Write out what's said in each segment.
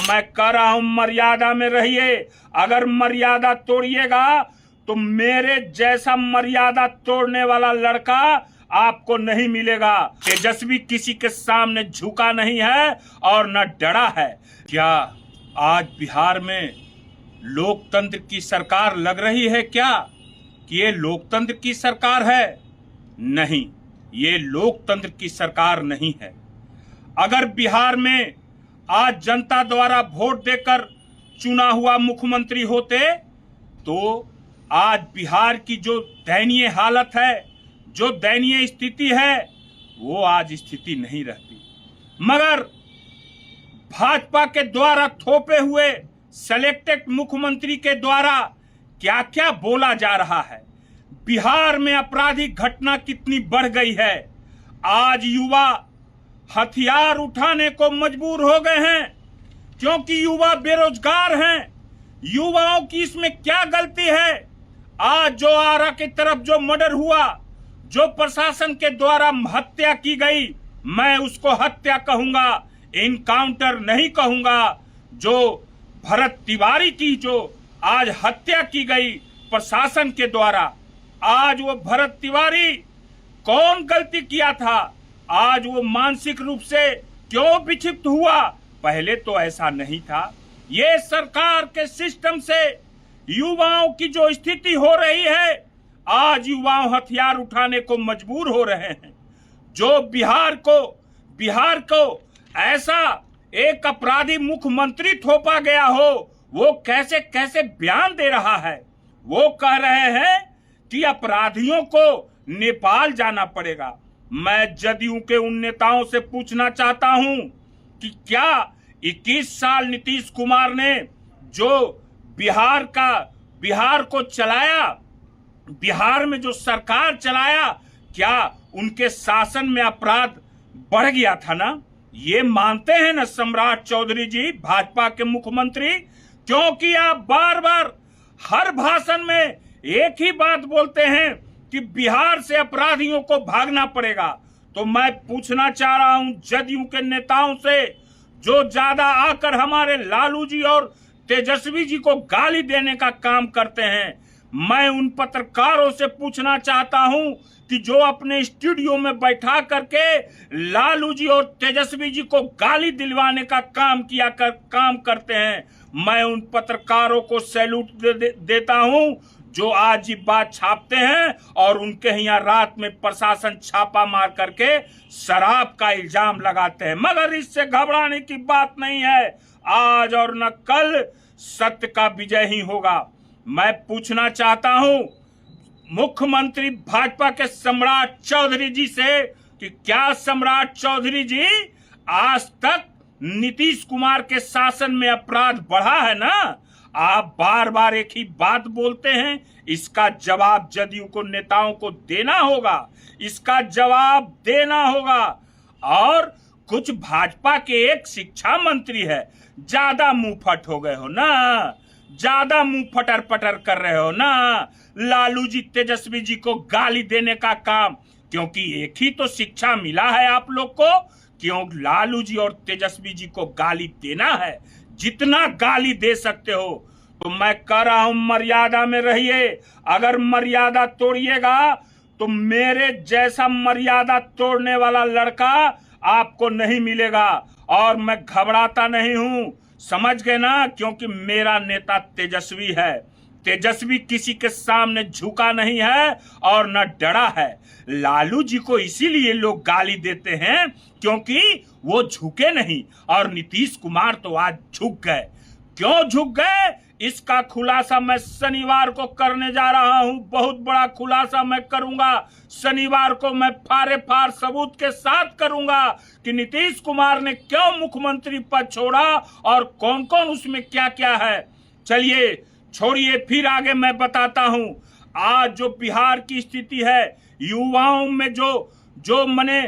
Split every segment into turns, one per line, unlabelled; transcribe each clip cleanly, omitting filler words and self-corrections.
मैं कह रहा हूं मर्यादा में रहिए। अगर मर्यादा तोड़िएगा तो मेरे जैसा मर्यादा तोड़ने वाला लड़का आपको नहीं मिलेगा। तेजस्वी किसी के सामने झुका नहीं है और न डरा है। क्या आज बिहार में लोकतंत्र की सरकार लग रही है क्या कि ये लोकतंत्र की सरकार है? नहीं, ये लोकतंत्र की सरकार नहीं है। अगर बिहार में आज जनता द्वारा वोट देकर चुना हुआ मुख्यमंत्री होते तो आज बिहार की जो दयनीय हालत है, जो दयनीय स्थिति है, वो आज स्थिति नहीं रहती। मगर भाजपा के द्वारा थोपे हुए सिलेक्टेड मुख्यमंत्री के द्वारा क्या क्या बोला जा रहा है। बिहार में आपराधिक घटना कितनी बढ़ गई है। आज युवा हथियार उठाने को मजबूर हो गए हैं क्योंकि युवा बेरोजगार हैं। युवाओं की इसमें क्या गलती है? आज जो आरा की तरफ जो मर्डर हुआ, जो प्रशासन के द्वारा हत्या की गई, मैं उसको हत्या कहूंगा, इनकाउंटर नहीं कहूंगा। जो भरत तिवारी की जो आज हत्या की गई प्रशासन के द्वारा, आज वो भरत तिवारी कौन गलती किया था? आज वो मानसिक रूप से क्यों विक्षिप्त हुआ? पहले तो ऐसा नहीं था। ये सरकार के सिस्टम से युवाओं की जो स्थिति हो रही है, आज युवाओं हथियार उठाने को मजबूर हो रहे हैं। जो बिहार को ऐसा एक अपराधी मुख्यमंत्री थोपा गया हो, वो कैसे कैसे बयान दे रहा है। वो कह रहे हैं कि अपराधियों को नेपाल जाना पड़ेगा। मैं जदयू के उन नेताओं से पूछना चाहता हूं कि क्या 21 साल नीतीश कुमार ने जो बिहार को चलाया, बिहार में जो सरकार चलाया, क्या उनके शासन में अपराध बढ़ गया था ना? ये मानते हैं ना सम्राट चौधरी जी, भाजपा के मुख्यमंत्री? क्योंकि आप बार बार हर भाषण में एक ही बात बोलते हैं कि बिहार से अपराधियों को भागना पड़ेगा। तो मैं पूछना चाह रहा हूं जदयू के नेताओं से, जो ज्यादा आकर हमारे लालू जी और तेजस्वी जी को गाली देने का काम करते हैं, मैं उन पत्रकारों से पूछना चाहता हूं कि जो अपने स्टूडियो में बैठा करके लालू जी और तेजस्वी जी को गाली दिलवाने का काम करते हैं, मैं उन पत्रकारों को सैल्यूट देता हूं जो आज ये बात छापते हैं और उनके यहाँ रात में प्रशासन छापा मार करके शराब का इल्जाम लगाते हैं। मगर इससे घबराने की बात नहीं है। आज और न कल सत्य का विजय ही होगा। मैं पूछना चाहता हूं मुख्यमंत्री भाजपा के सम्राट चौधरी जी से कि क्या सम्राट चौधरी जी आज तक नीतीश कुमार के शासन में अपराध बढ़ा है ना? आप बार बार एक ही बात बोलते हैं। इसका जवाब जदयू को नेताओं को देना होगा, इसका जवाब देना होगा। और कुछ भाजपा के एक शिक्षा मंत्री है, ज्यादा मुंहफट हो गए हो ना, ज्यादा मुंह फटर पटर कर रहे हो ना लालू जी तेजस्वी जी को गाली देने का काम। क्योंकि एक ही तो शिक्षा मिला है आप लोग को, क्यों लालू जी और तेजस्वी जी को गाली देना है। जितना गाली दे सकते हो। तो मैं कह रहा हूं मर्यादा में रहिए। अगर मर्यादा तोड़िएगा तो मेरे जैसा मर्यादा तोड़ने वाला लड़का आपको नहीं मिलेगा। और मैं घबराता नहीं हूं, समझ गए ना? क्योंकि मेरा नेता तेजस्वी है। तेजस्वी किसी के सामने झुका नहीं है और न डरा है। लालू जी को इसीलिए लोग गाली देते हैं क्योंकि वो झुके नहीं, और नीतीश कुमार तो आज झुक गए। क्यों झुक गए, इसका खुलासा मैं शनिवार को करने जा रहा हूं। बहुत बड़ा खुलासा मैं करूंगा शनिवार को। मैं फार सबूत के साथ करूंगा कि नीतीश कुमार ने क्यों मुख्यमंत्री पद छोड़ा और कौन कौन उसमें क्या क्या है। चलिए छोड़िए, फिर आगे मैं बताता हूं। आज जो बिहार की स्थिति है, युवाओं में जो मने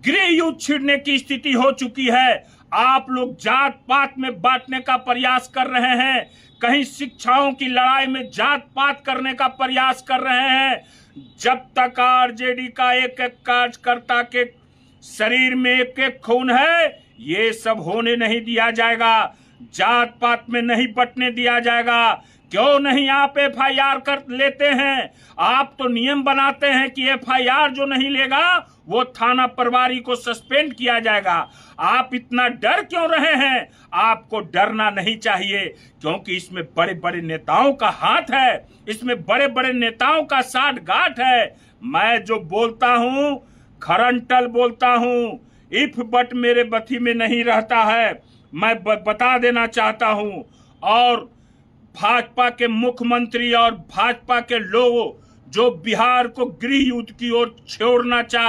गृह युद्ध छिड़ने की स्थिति हो चुकी है। आप लोग जात पात में बांटने का प्रयास कर रहे हैं, कहीं शिक्षाओं की लड़ाई में जात पात करने का प्रयास कर रहे हैं। जब तक आरजेडी का एक एक कार्यकर्ता के शरीर में एक एक खून है, ये सब होने नहीं दिया जाएगा। जात पात में नहीं बंटने दिया जाएगा। क्यों नहीं आप FIR कर लेते हैं? आप तो नियम बनाते हैं कि FIR जो नहीं लेगा वो थाना प्रभारी को सस्पेंड किया जाएगा। आप इतना डर क्यों रहे हैं? आपको डरना नहीं चाहिए, क्योंकि इसमें बड़े बड़े नेताओं का हाथ है, इसमें बड़े बड़े नेताओं का साठ गांठ है। मैं जो बोलता हूं खरंटल बोलता हूं, इफ बट मेरे बथी में नहीं रहता है। मैं बता देना चाहता हूं। और भाजपा के मुख्यमंत्री और भाजपा के लोग जो बिहार को गृह युद्ध की ओर छेड़ना चाह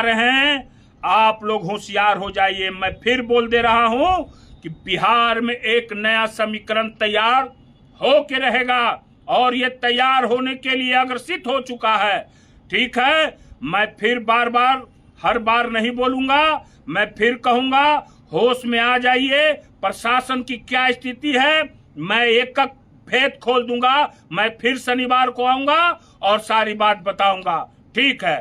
रहे हैं, आप लोग होशियार हो जाइए। मैं फिर बोल दे रहा हूं कि बिहार में एक नया समीकरण तैयार हो के रहेगा और ये तैयार होने के लिए अग्रसित हो चुका है। ठीक है, मैं फिर हर बार नहीं बोलूंगा, मैं फिर कहूंगा होश में आ जाइए। प्रशासन की क्या स्थिति है मैं एक भेद खोल दूंगा। मैं फिर शनिवार को आऊंगा और सारी बात बताऊंगा। ठीक है।